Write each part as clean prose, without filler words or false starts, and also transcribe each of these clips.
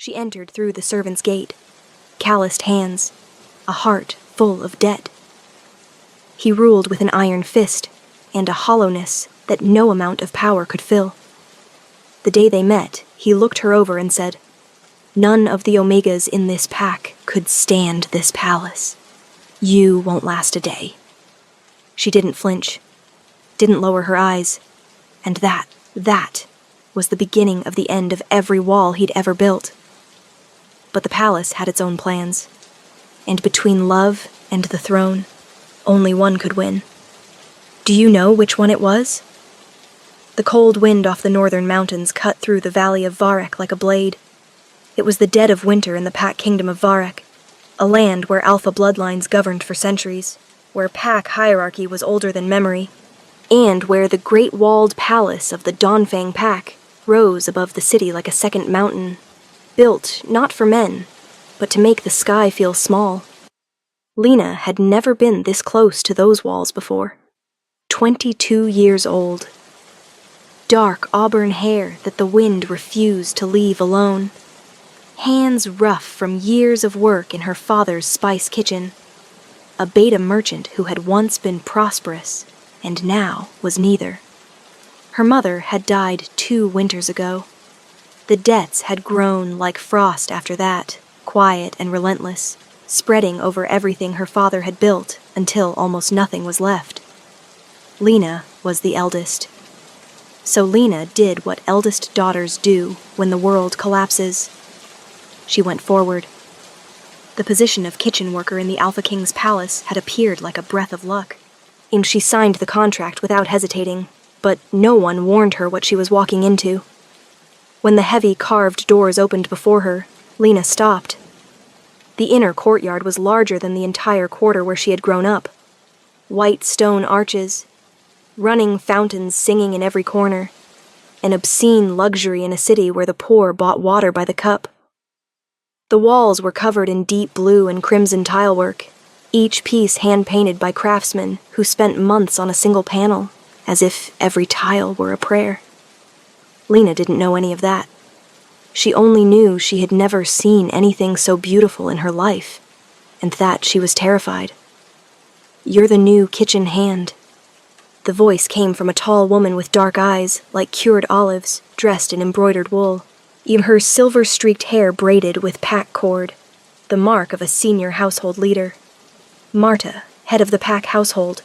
She entered through the servants' gate, calloused hands, a heart full of debt. He ruled with an iron fist and a hollowness that no amount of power could fill. The day they met, he looked her over and said, "None of the Omegas in this pack could stand this palace. You won't last a day." She didn't flinch, didn't lower her eyes, and that was the beginning of the end of every wall he'd ever built. But the palace had its own plans, and between love and the throne, only one could win. Do you know which one it was? The cold wind off the northern mountains cut through the valley of Varek like a blade. It was the dead of winter in the Pack Kingdom of Varek, a land where alpha bloodlines governed for centuries, where Pack hierarchy was older than memory, and where the great walled palace of the Dawnfang Pack rose above the city like a second mountain, built not for men, but to make the sky feel small. Lena had never been this close to those walls before. 22 years old. Dark auburn hair that the wind refused to leave alone. Hands rough from years of work in her father's spice kitchen. A beta merchant who had once been prosperous and now was neither. Her mother had died 2 winters ago. The debts had grown like frost after that, quiet and relentless, spreading over everything her father had built until almost nothing was left. Lena was the eldest. So Lena did what eldest daughters do when the world collapses. She went forward. The position of kitchen worker in the Alpha King's palace had appeared like a breath of luck, and she signed the contract without hesitating, but no one warned her what she was walking into. When the heavy carved doors opened before her, Lena stopped. The inner courtyard was larger than the entire quarter where she had grown up. White stone arches, running fountains singing in every corner, an obscene luxury in a city where the poor bought water by the cup. The walls were covered in deep blue and crimson tilework, each piece hand-painted by craftsmen who spent months on a single panel, as if every tile were a prayer. Lena didn't know any of that. She only knew she had never seen anything so beautiful in her life, and that she was terrified. "You're the new kitchen hand." The voice came from a tall woman with dark eyes, like cured olives, dressed in embroidered wool, even her silver-streaked hair braided with pack cord, the mark of a senior household leader. Marta, head of the pack household.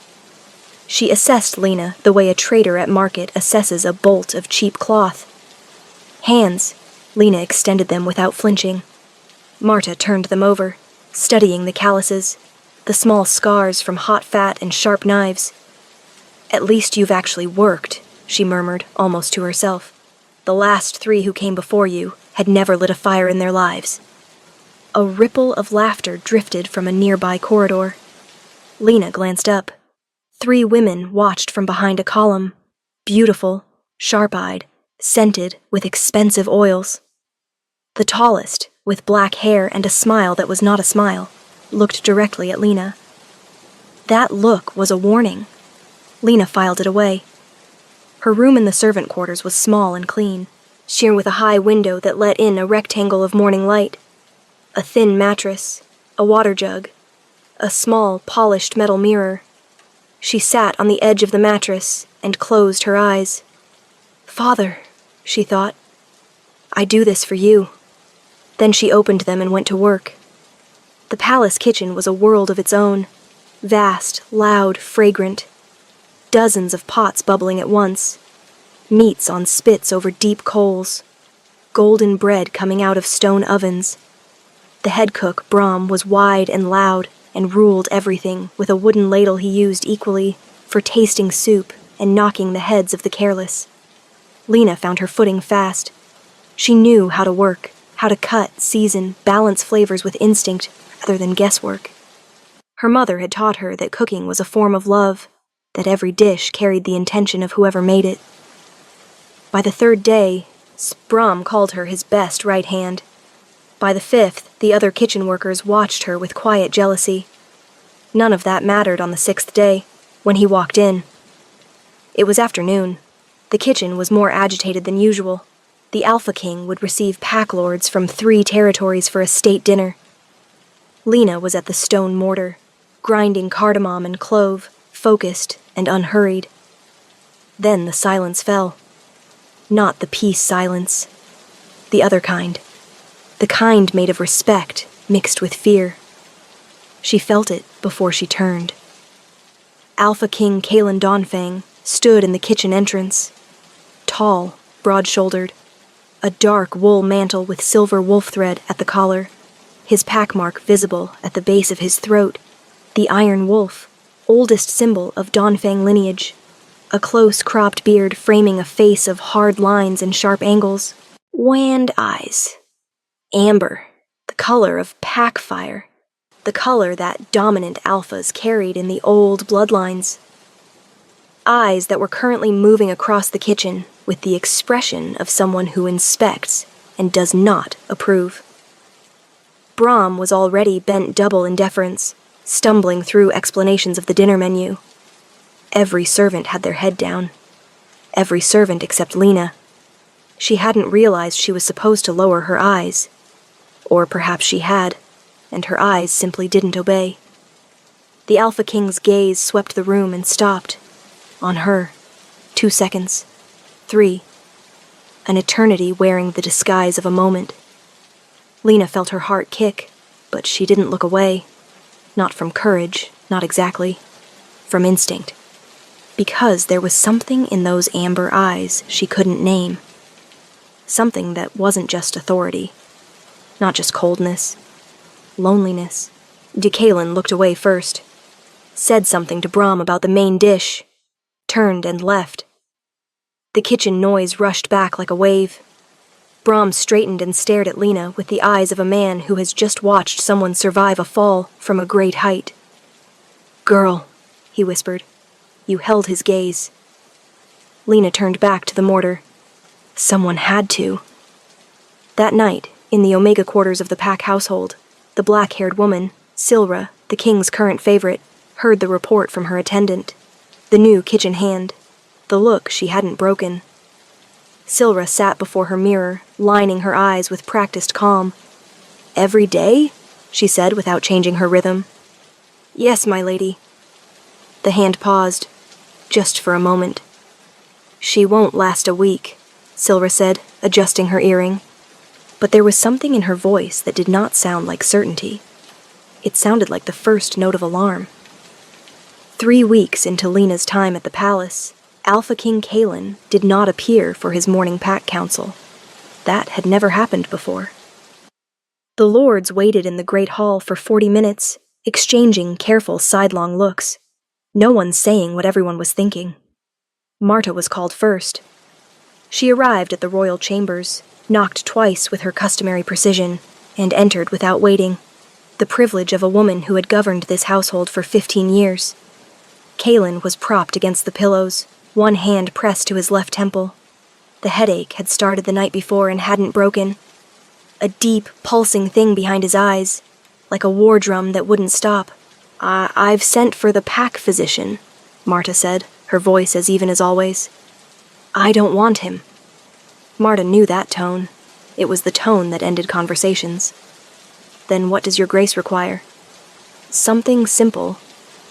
She assessed Lena the way a trader at market assesses a bolt of cheap cloth. Hands. Lena extended them without flinching. Marta turned them over, studying the calluses, the small scars from hot fat and sharp knives. "At least you've actually worked," she murmured, almost to herself. "The last 3 who came before you had never lit a fire in their lives." A ripple of laughter drifted from a nearby corridor. Lena glanced up. 3 women watched from behind a column, beautiful, sharp-eyed, scented with expensive oils. The tallest, with black hair and a smile that was not a smile, looked directly at Lena. That look was a warning. Lena filed it away. Her room in the servant quarters was small and clean, sheer with a high window that let in a rectangle of morning light, a thin mattress, a water jug, a small, polished metal mirror. She sat on the edge of the mattress and closed her eyes. "Father," she thought, "I do this for you." Then she opened them and went to work. The palace kitchen was a world of its own, vast, loud, fragrant. Dozens of pots bubbling at once, meats on spits over deep coals, golden bread coming out of stone ovens. The head cook, Brahm, was wide and loud and ruled everything with a wooden ladle he used equally for tasting soup and knocking the heads of the careless. Lena found her footing fast. She knew how to work, how to cut, season, balance flavors with instinct rather than guesswork. Her mother had taught her that cooking was a form of love, that every dish carried the intention of whoever made it. By the 3rd day, Brahm called her his best right hand. By the 5th, the other kitchen workers watched her with quiet jealousy. None of that mattered on the 6th day, when he walked in. It was afternoon. The kitchen was more agitated than usual. The Alpha King would receive pack lords from 3 territories for a state dinner. Lena was at the stone mortar, grinding cardamom and clove, focused and unhurried. Then the silence fell. Not the peace silence. The other kind. The kind made of respect mixed with fear. She felt it before she turned. Alpha King Kalen Dawnfang stood in the kitchen entrance. Tall, broad-shouldered, a dark wool mantle with silver wolf thread at the collar, his packmark visible at the base of his throat, the iron wolf, oldest symbol of Dawnfang lineage, a close-cropped beard framing a face of hard lines and sharp angles, wan eyes. Amber, the color of pack fire, the color that dominant alphas carried in the old bloodlines. Eyes that were currently moving across the kitchen with the expression of someone who inspects and does not approve. Brahm was already bent double in deference, stumbling through explanations of the dinner menu. Every servant had their head down. Every servant except Lena. She hadn't realized she was supposed to lower her eyes. Or perhaps she had, and her eyes simply didn't obey. The Alpha King's gaze swept the room and stopped. On her. 2 seconds. 3. An eternity wearing the disguise of a moment. Lena felt her heart kick, but she didn't look away. Not from courage, not exactly. From instinct. Because there was something in those amber eyes she couldn't name. Something that wasn't just authority. Not just coldness. Loneliness. Kalen looked away first. Said something to Brahm about the main dish. Turned and left. The kitchen noise rushed back like a wave. Brahm straightened and stared at Lena with the eyes of a man who has just watched someone survive a fall from a great height. "Girl," he whispered. You held his gaze. Lena turned back to the mortar. Someone had to. That night, in the Omega quarters of the Pack household, the black-haired woman, Silra, the king's current favorite, heard the report from her attendant. The new kitchen hand. The look she hadn't broken. Silra sat before her mirror, lining her eyes with practiced calm. "Every day?" she said without changing her rhythm. "Yes, my lady." The hand paused, just for a moment. "She won't last a week," Silra said, adjusting her earring. But there was something in her voice that did not sound like certainty. It sounded like the first note of alarm. 3 weeks into Lena's time at the palace, Alpha King Kalen did not appear for his morning pack council. That had never happened before. The lords waited in the great hall for 40 minutes, exchanging careful sidelong looks. No one saying what everyone was thinking. Marta was called first. She arrived at the royal chambers, knocked twice with her customary precision, and entered without waiting. The privilege of a woman who had governed this household for 15 years. Kalen was propped against the pillows, one hand pressed to his left temple. The headache had started the night before and hadn't broken. A deep, pulsing thing behind his eyes, like a war drum that wouldn't stop. I've sent for the pack physician," Marta said, her voice as even as always. "I don't want him." Marta knew that tone. It was the tone that ended conversations. "Then what does your grace require?" "Something simple.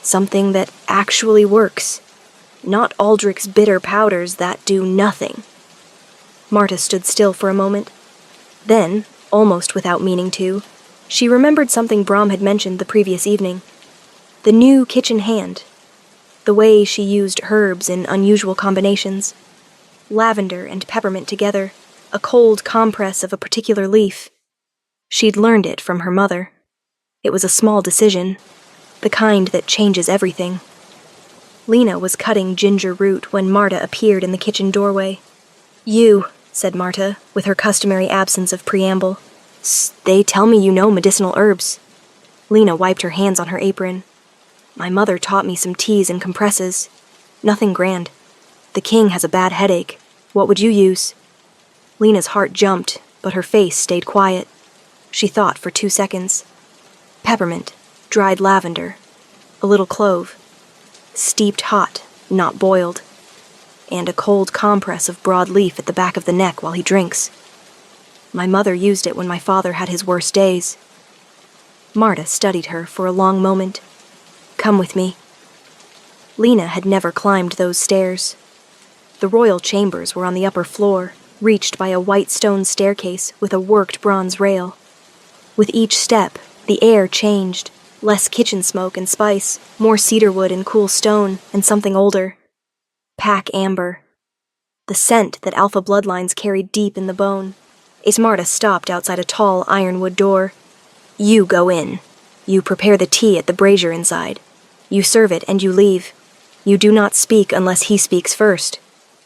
Something that actually works. Not Aldrich's bitter powders that do nothing." Marta stood still for a moment. Then, almost without meaning to, she remembered something Brahm had mentioned the previous evening. The new kitchen hand. The way she used herbs in unusual combinations. Lavender and peppermint together, a cold compress of a particular leaf. She'd learned it from her mother. It was a small decision, the kind that changes everything. Lena was cutting ginger root when Marta appeared in the kitchen doorway. "You," said Marta, with her customary absence of preamble. "They tell me you know medicinal herbs." Lena wiped her hands on her apron. "My mother taught me some teas and compresses. Nothing grand. The king has a bad headache. What would you use?" Lena's heart jumped, but her face stayed quiet. She thought for 2 seconds. Peppermint, dried lavender, a little clove. Steeped hot, not boiled. and a cold compress of broadleaf at the back of the neck while he drinks. My mother used it when my father had his worst days. Marta studied her for a long moment. Come with me. Lena had never climbed those stairs. The royal chambers were on the upper floor, reached by a white stone staircase with a worked bronze rail. With each step, the air changed, less kitchen smoke and spice, more cedarwood and cool stone, and something older. Pack amber. The scent that alpha bloodlines carried deep in the bone. Marta stopped outside a tall ironwood door. You go in. You prepare the tea at the brazier inside. You serve it and you leave. You do not speak unless he speaks first.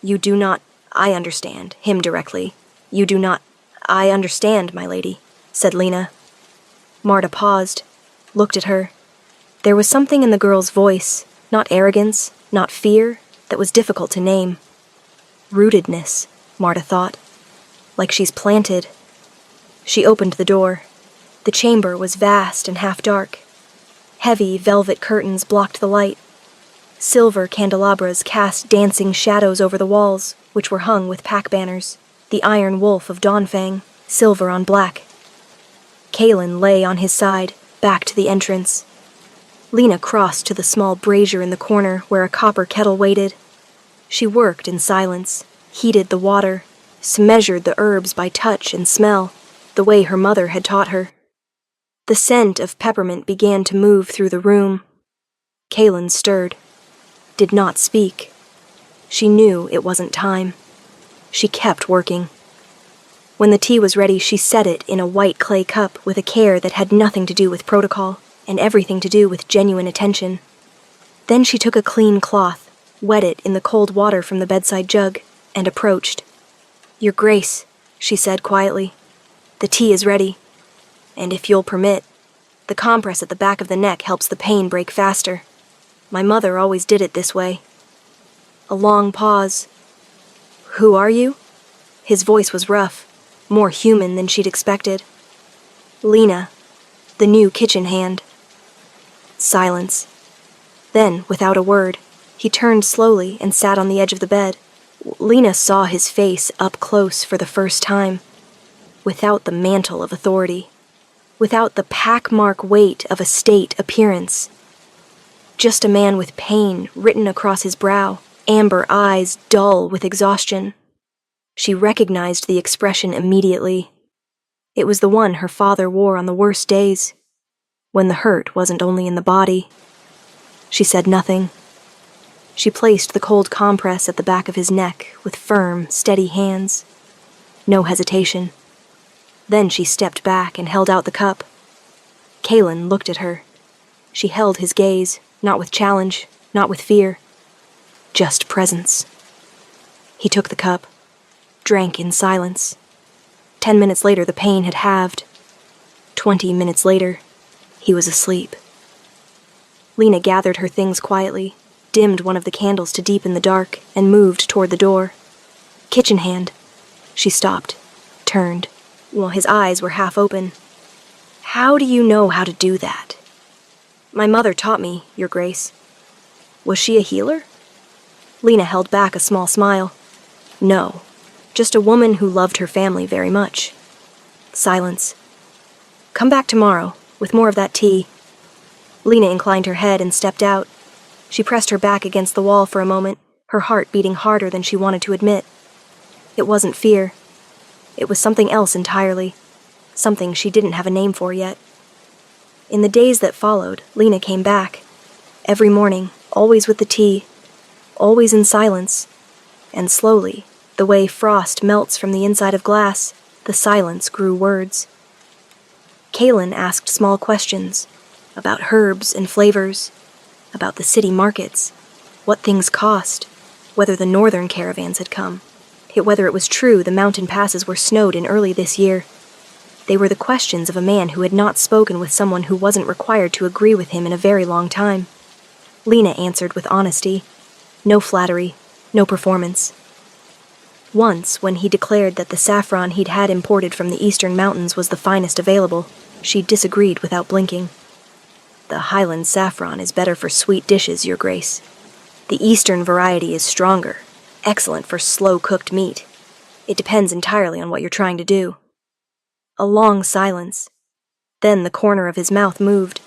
You do not, I understand, him directly. You do not, I understand, my lady, said Lena. Marta paused, looked at her. There was something in the girl's voice, not arrogance, not fear, that was difficult to name. Rootedness, Marta thought. Like she's planted. She opened the door. The chamber was vast and half-dark. Heavy velvet curtains blocked the light. Silver candelabras cast dancing shadows over the walls, which were hung with pack banners, the iron wolf of Dawnfang, silver on black. Kalen lay on his side, back to the entrance. Lena crossed to the small brazier in the corner where a copper kettle waited. She worked in silence, heated the water, measured the herbs by touch and smell, the way her mother had taught her. The scent of peppermint began to move through the room. Kalen stirred, did not speak. She knew it wasn't time. She kept working. When the tea was ready, she set it in a white clay cup with a care that had nothing to do with protocol and everything to do with genuine attention. Then she took a clean cloth, wet it in the cold water from the bedside jug, and approached. Your Grace, she said quietly, the tea is ready. And if you'll permit, the compress at the back of the neck helps the pain break faster. My mother always did it this way. A long pause. Who are you? His voice was rough, more human than she'd expected. Lena, the new kitchen hand. Silence. Then, without a word, he turned slowly and sat on the edge of the bed. Lena saw his face up close for the first time, without the mantle of authority, without the pack-mark weight of a state appearance. Just a man with pain written across his brow, amber eyes dull with exhaustion. She recognized the expression immediately. It was the one her father wore on the worst days, when the hurt wasn't only in the body. She said nothing. She placed the cold compress at the back of his neck with firm, steady hands. No hesitation. Then she stepped back and held out the cup. Kalen looked at her. She held his gaze, not with challenge, not with fear. Just presence. He took the cup, drank in silence. 10 minutes later, the pain had halved. 20 minutes later, he was asleep. Lena gathered her things quietly, dimmed one of the candles to deepen the dark, and moved toward the door. Kitchen hand. She stopped, turned, while his eyes were half open. How do you know how to do that? My mother taught me, Your Grace. Was she a healer? Lena held back a small smile. No, just a woman who loved her family very much. Silence. Come back tomorrow, with more of that tea. Lena inclined her head and stepped out. She pressed her back against the wall for a moment, her heart beating harder than she wanted to admit. It wasn't fear. It was something else entirely, something she didn't have a name for yet. In the days that followed, Lena came back. Every morning, always with the tea, always in silence. And slowly, the way frost melts from the inside of glass, the silence grew words. Kalen asked small questions about herbs and flavors, about the city markets, what things cost, whether the northern caravans had come, whether it was true the mountain passes were snowed in early this year. They were the questions of a man who had not spoken with someone who wasn't required to agree with him in a very long time. Lena answered with honesty. No flattery, no performance. Once, when he declared that the saffron he'd had imported from the eastern mountains was the finest available, she disagreed without blinking. The Highland saffron is better for sweet dishes, Your Grace. The eastern variety is stronger, Excellent for slow-cooked meat. It depends entirely on what you're trying to do. A long silence. Then the corner of his mouth moved.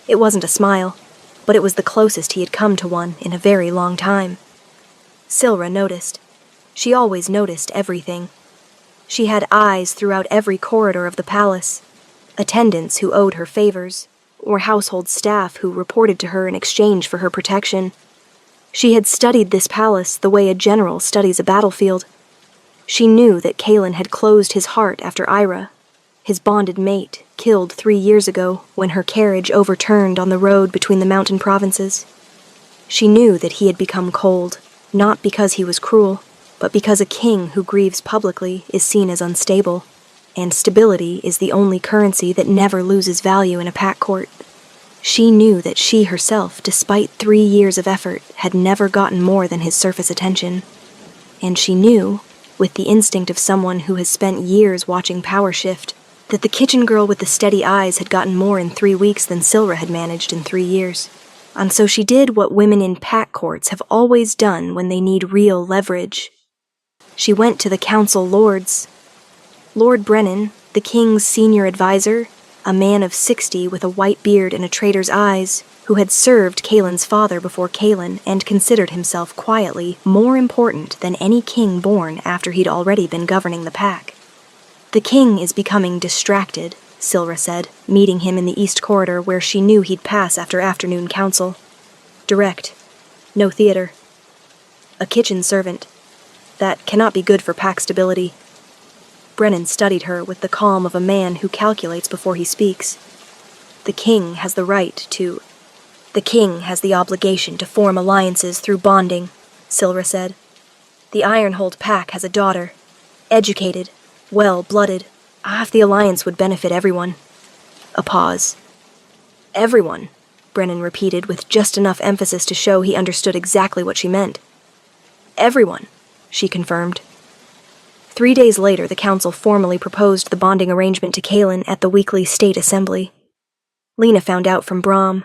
It wasn't a smile, but it was the closest he had come to one in a very long time. Silra noticed. She always noticed everything. She had eyes throughout every corridor of the palace, attendants who owed her favors, or household staff who reported to her in exchange for her protection. She had studied this palace the way a general studies a battlefield. She knew that Cailan had closed his heart after Ira, his bonded mate, killed 3 years ago when her carriage overturned on the road between the mountain provinces. She knew that he had become cold, not because he was cruel, but because a king who grieves publicly is seen as unstable, and stability is the only currency that never loses value in a pack court. She knew that she herself, despite 3 years of effort, had never gotten more than his surface attention. And she knew, with the instinct of someone who has spent years watching power shift, that the kitchen girl with the steady eyes had gotten more in 3 weeks than Silra had managed in 3 years. And so she did what women in pack courts have always done when they need real leverage. She went to the council lords. Lord Brennan, the king's senior advisor, a man of 60 with a white beard and a traitor's eyes, who had served Cailan's father before Cailan and considered himself quietly more important than any king born after he'd already been governing the pack. "The king is becoming distracted," Silra said, meeting him in the east corridor where she knew he'd pass after afternoon council. "Direct. No theater. A kitchen servant. That cannot be good for pack stability." Brennan studied her with the calm of a man who calculates before he speaks. "The king has the right to... The king has the obligation to form alliances through bonding," Silra said. "The Ironhold pack has a daughter. Educated. Well-blooded. Half the alliance would benefit everyone." A pause. "Everyone," Brennan repeated with just enough emphasis to show he understood exactly what she meant. "Everyone," she confirmed. 3 days later, the council formally proposed the bonding arrangement to Cailan at the weekly state assembly. Lena found out from Brom.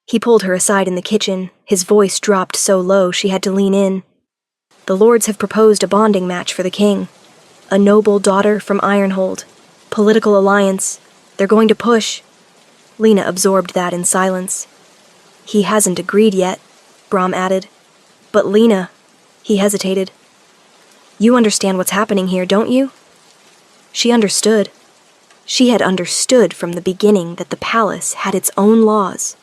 He pulled her aside in the kitchen, his voice dropped so low she had to lean in. "The lords have proposed a bonding match for the king. A noble daughter from Ironhold. Political alliance. They're going to push." Lena absorbed that in silence. "He hasn't agreed yet," Brom added. "But Lena," he hesitated. "You understand what's happening here, don't you?" She understood. She had understood from the beginning that the palace had its own laws.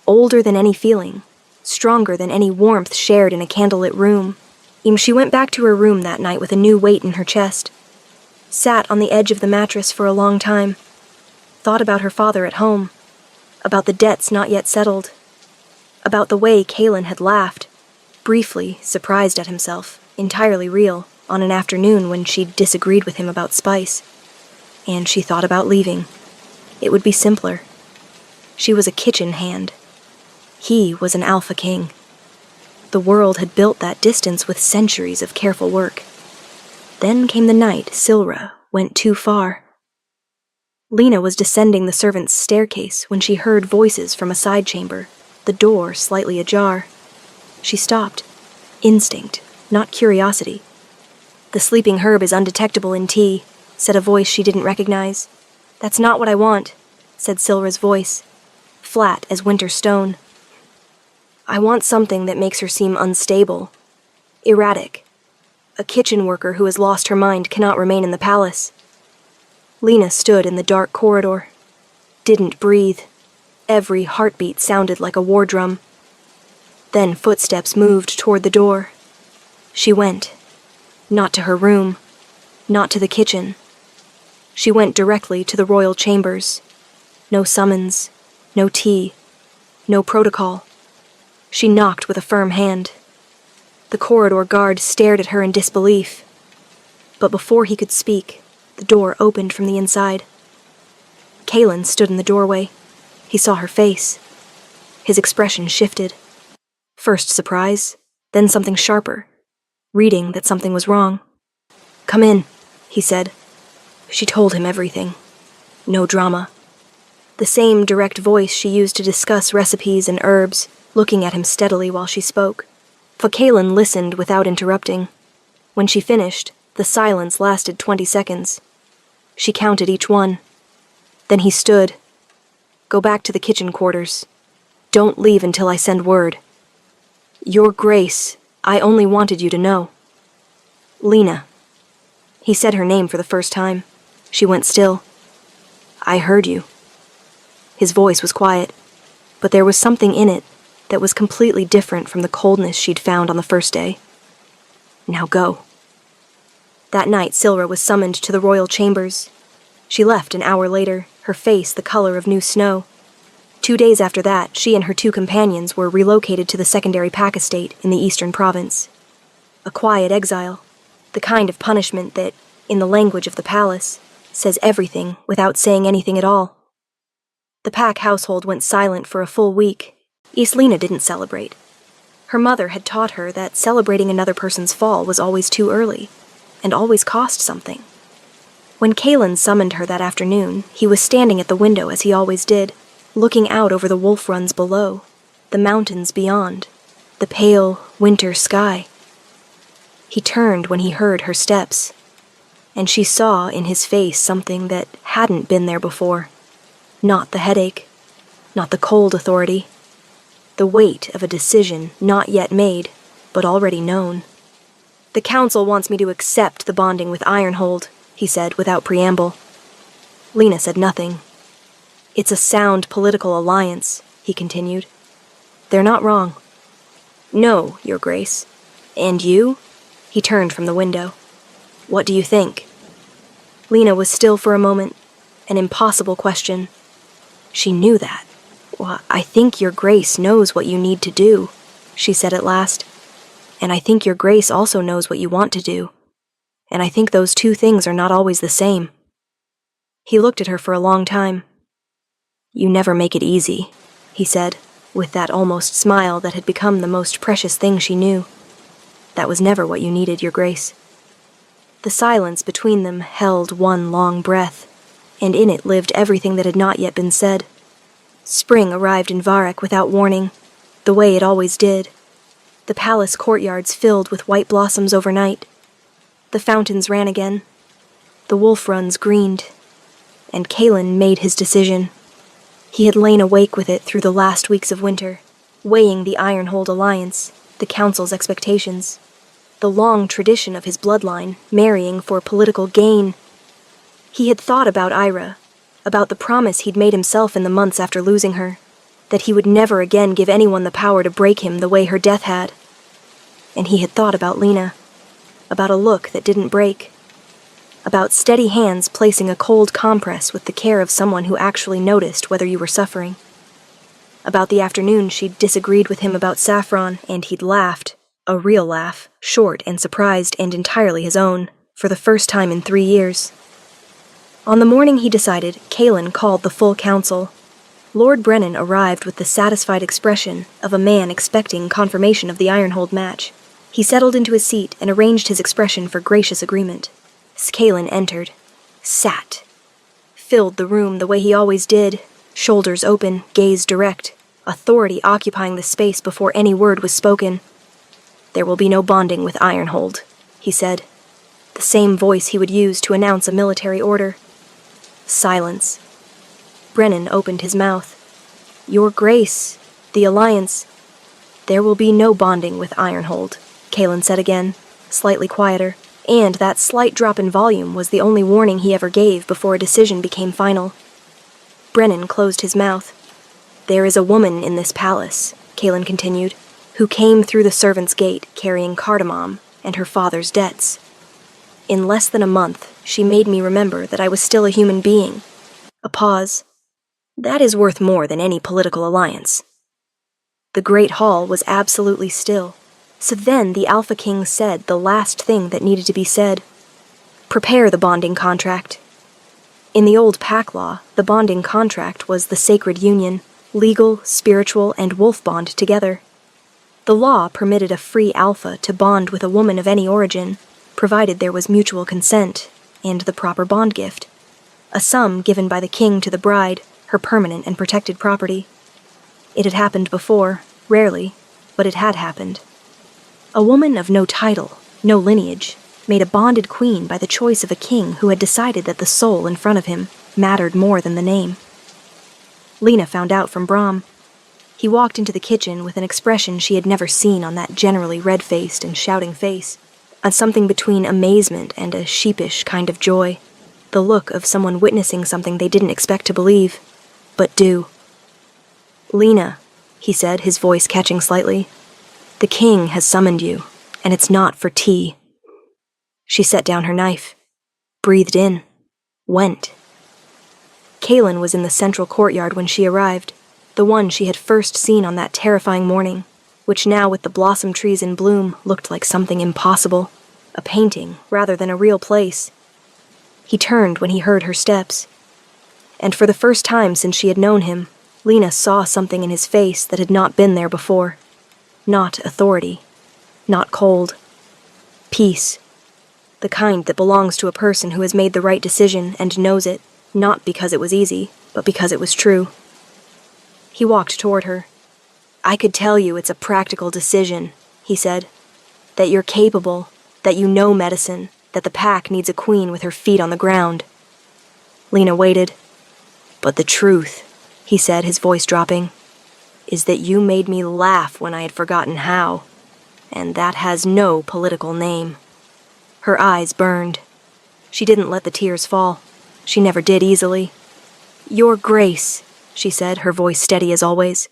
Older than any feeling, stronger than any warmth shared in a candlelit room. She went back to her room that night with a new weight in her chest. Sat on the edge of the mattress for a long time. Thought about her father at home. About the debts not yet settled. About the way Cailan had laughed, briefly surprised at himself, entirely real, on an afternoon when she'd disagreed with him about spice. And she thought about leaving. It would be simpler. She was a kitchen hand. He was an alpha king. The world had built that distance with centuries of careful work. Then came the night Silra went too far. Lena was descending the servants' staircase when she heard voices from a side chamber, the door slightly ajar. She stopped. Instinct, not curiosity. "The sleeping herb is undetectable in tea," said a voice she didn't recognize. "That's not what I want," said Silra's voice, flat as winter stone. "I want something that makes her seem unstable, erratic. A kitchen worker who has lost her mind cannot remain in the palace." Lena stood in the dark corridor. Didn't breathe. Every heartbeat sounded like a war drum. Then footsteps moved toward the door. She went. Not to her room. Not to the kitchen. She went directly to the royal chambers. No summons. No tea. No protocol. She knocked with a firm hand. The corridor guard stared at her in disbelief. But before he could speak, the door opened from the inside. Cailan stood in the doorway. He saw her face. His expression shifted. First surprise, then something sharper, reading that something was wrong. "Come in," he said. She told him everything. No drama. The same direct voice she used to discuss recipes and herbs, looking at him steadily while she spoke. Kaelin listened without interrupting. When she finished, the silence lasted 20 seconds. She counted each one. Then he stood. "Go back to the kitchen quarters. Don't leave until I send word. Your Grace, I only wanted you to know. Lena." He said her name for the first time. She went still. "I heard you." His voice was quiet, but there was something in it that was completely different from the coldness she'd found on the first day. "Now go." That night, Silra was summoned to the royal chambers. She left an hour later, her face the color of new snow. 2 days after that, she and her 2 companions were relocated to the secondary pack estate in the eastern province. A quiet exile, the kind of punishment that, in the language of the palace, says everything without saying anything at all. The pack household went silent for a full week. Islena didn't celebrate. Her mother had taught her that celebrating another person's fall was always too early, and always cost something. When Kaelin summoned her that afternoon, he was standing at the window as he always did, looking out over the wolf runs below, the mountains beyond, the pale winter sky. He turned when he heard her steps, and she saw in his face something that hadn't been there before. Not the headache, not the cold authority, the weight of a decision not yet made, but already known. "The council wants me to accept the bonding with Ironhold," he said without preamble. Lena said nothing. "It's a sound political alliance," he continued. "They're not wrong." "No, Your Grace. And you?" He turned from the window. "What do you think?" Lena was still for a moment, an impossible question. She knew that. "Well, I think Your Grace knows what you need to do," she said at last. "And I think Your Grace also knows what you want to do. And I think those 2 things are not always the same." He looked at her for a long time. "You never make it easy," he said, with that almost smile that had become the most precious thing she knew. "That was never what you needed, Your Grace." The silence between them held one long breath, and in it lived everything that had not yet been said. Spring arrived in Varek without warning, the way it always did. The palace courtyards filled with white blossoms overnight. The fountains ran again. The wolf runs greened. And Kaelin made his decision. He had lain awake with it through the last weeks of winter, weighing the Ironhold alliance, the council's expectations, the long tradition of his bloodline, marrying for political gain. He had thought about Ira, about the promise he'd made himself in the months after losing her, that he would never again give anyone the power to break him the way her death had. And he had thought about Lena, about a look that didn't break, about steady hands placing a cold compress with the care of someone who actually noticed whether you were suffering, about the afternoon she'd disagreed with him about Saffron and he'd laughed, a real laugh, short and surprised and entirely his own, for the first time in 3 years. On the morning he decided, Kaelin called the full council. Lord Brennan arrived with the satisfied expression of a man expecting confirmation of the Ironhold match. He settled into his seat and arranged his expression for gracious agreement. Kaelin entered, sat, filled the room the way he always did, shoulders open, gaze direct, authority occupying the space before any word was spoken. "There will be no bonding with Ironhold," he said, the same voice he would use to announce a military order. Silence. Brennan opened his mouth. "Your Grace, the Alliance—" "There will be no bonding with Ironhold," Kaelin said again, slightly quieter, and that slight drop in volume was the only warning he ever gave before a decision became final. Brennan closed his mouth. "There is a woman in this palace," Kaelin continued, "who came through the servants' gate carrying cardamom and her father's debts. In less than a month, she made me remember that I was still a human being." A pause. "That is worth more than any political alliance." The great hall was absolutely still. So then the Alpha King said the last thing that needed to be said. "Prepare the bonding contract." In the old pack law, the bonding contract was the sacred union, legal, spiritual, and wolf bond together. The law permitted a free alpha to bond with a woman of any origin, provided there was mutual consent and the proper bond gift, a sum given by the king to the bride, her permanent and protected property. It had happened before, rarely, but it had happened. A woman of no title, no lineage, made a bonded queen by the choice of a king who had decided that the soul in front of him mattered more than the name. Lena found out from Brom. He walked into the kitchen with an expression she had never seen on that generally red-faced and shouting face, something between amazement and a sheepish kind of joy, the look of someone witnessing something they didn't expect to believe, but do. "Lena," he said, his voice catching slightly, "the king has summoned you, and it's not for tea." She set down her knife, breathed in, went. Kaelin was in the central courtyard when she arrived, the one she had first seen on that terrifying morning, which now with the blossom trees in bloom looked like something impossible, a painting rather than a real place. He turned when he heard her steps, and for the first time since she had known him, Lena saw something in his face that had not been there before. Not authority, not cold. Peace. The kind that belongs to a person who has made the right decision and knows it, not because it was easy, but because it was true. He walked toward her. "I could tell you it's a practical decision," he said. "That you're capable, that you know medicine, that the pack needs a queen with her feet on the ground." Lena waited. "But the truth," he said, his voice dropping, "is that you made me laugh when I had forgotten how, and that has no political name." Her eyes burned. She didn't let the tears fall. She never did easily. "Your Grace," she said, her voice steady as always.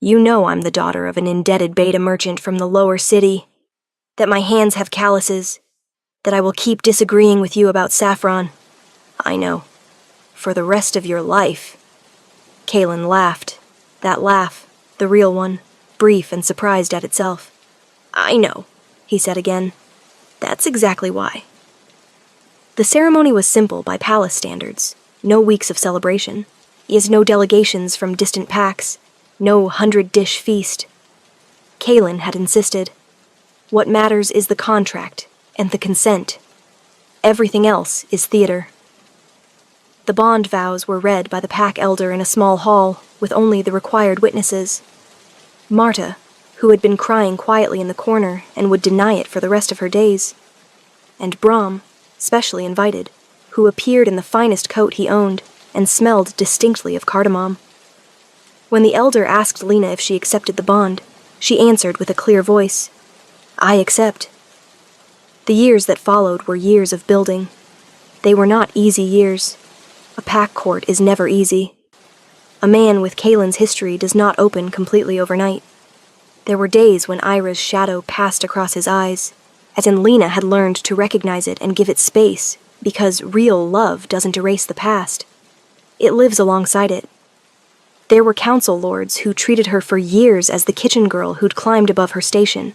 "You know I'm the daughter of an indebted beta merchant from the lower city, that my hands have calluses, that I will keep disagreeing with you about saffron. I know. For the rest of your life." Kaelin laughed. That laugh, the real one, brief and surprised at itself. "I know," he said again. "That's exactly why." The ceremony was simple by palace standards. No weeks of celebration. Is no delegations from distant packs. No 100-dish feast. Kaelin had insisted. What matters is the contract and the consent. Everything else is theater. The bond vows were read by the pack elder in a small hall with only the required witnesses. Marta, who had been crying quietly in the corner and would deny it for the rest of her days. And Brom, specially invited, who appeared in the finest coat he owned and smelled distinctly of cardamom. When the elder asked Lena if she accepted the bond, she answered with a clear voice, "I accept." The years that followed were years of building. They were not easy years. A pack court is never easy. A man with Kaelin's history does not open completely overnight. There were days when Ira's shadow passed across his eyes, as in Lena had learned to recognize it and give it space, because real love doesn't erase the past. It lives alongside it. There were council lords who treated her for years as the kitchen girl who'd climbed above her station.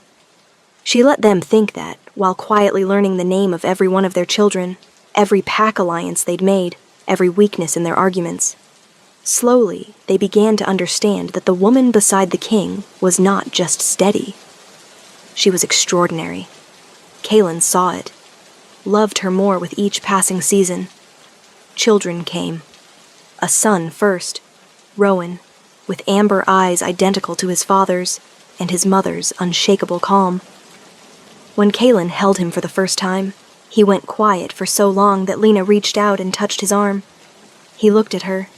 She let them think that, while quietly learning the name of every one of their children, every pack alliance they'd made, every weakness in their arguments. Slowly, they began to understand that the woman beside the king was not just steady. She was extraordinary. Kaelin saw it, loved her more with each passing season. Children came. A son first, Rowan, with amber eyes identical to his father's, and his mother's unshakable calm. When Kaelin held him for the first time, he went quiet for so long that Lena reached out and touched his arm. He looked at her,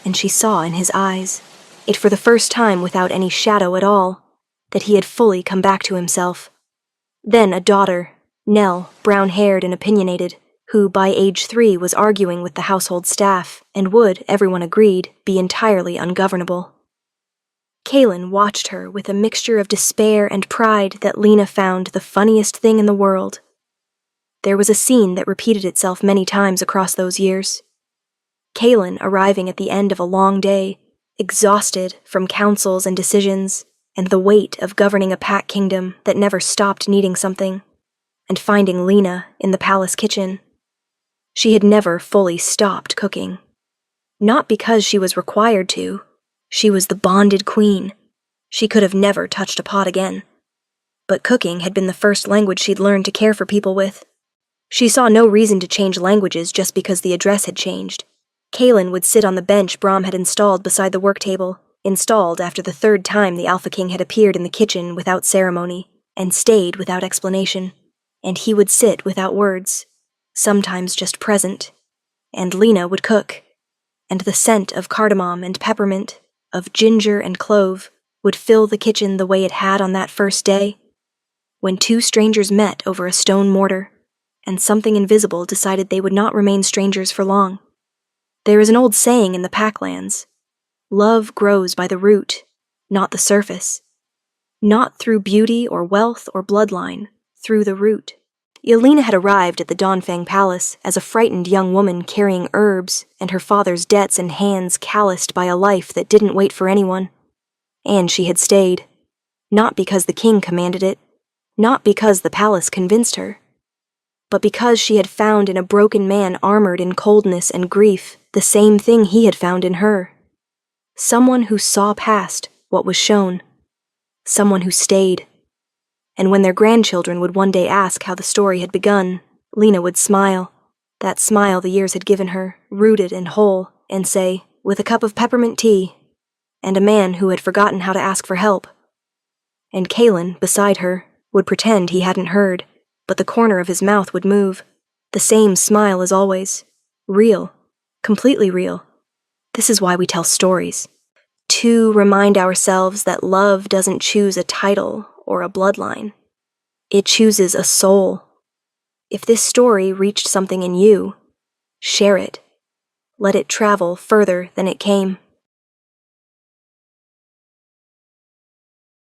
and she saw in his eyes, it for the first time without any shadow at all, that he had fully come back to himself. Then a daughter, Nell, brown-haired and opinionated, who by age 3 was arguing with the household staff and would, everyone agreed, be entirely ungovernable. Kaelin watched her with a mixture of despair and pride that Lena found the funniest thing in the world. There was a scene that repeated itself many times across those years. Kaelin arriving at the end of a long day, exhausted from councils and decisions, and the weight of governing a pack kingdom that never stopped needing something, and finding Lena in the palace kitchen. She had never fully stopped cooking. Not because she was required to. She was the bonded queen. She could have never touched a pot again. But cooking had been the first language she'd learned to care for people with. She saw no reason to change languages just because the address had changed. Kaelin would sit on the bench Brom had installed beside the work table, installed after the 3rd time the Alpha King had appeared in the kitchen without ceremony, and stayed without explanation, and he would sit without words, sometimes just present, and Lena would cook, and the scent of cardamom and peppermint, of ginger and clove, would fill the kitchen the way it had on that first day, when two strangers met over a stone mortar, and something invisible decided they would not remain strangers for long. There is an old saying in the Packlands, love grows by the root, not the surface. Not through beauty or wealth or bloodline, through the root. Yelena had arrived at the Dawnfang Palace as a frightened young woman carrying herbs and her father's debts and hands calloused by a life that didn't wait for anyone. And she had stayed. Not because the king commanded it, not because the palace convinced her, but because she had found in a broken man armored in coldness and grief the same thing he had found in her. Someone who saw past what was shown. Someone who stayed. And when their grandchildren would one day ask how the story had begun, Lena would smile, that smile the years had given her, rooted and whole, and say, with a cup of peppermint tea, and a man who had forgotten how to ask for help. And Kalen, beside her, would pretend he hadn't heard, but the corner of his mouth would move. The same smile as always. Real. Completely real. This is why we tell stories. To remind ourselves that love doesn't choose a title or a bloodline. It chooses a soul. If this story reached something in you, share it. Let it travel further than it came.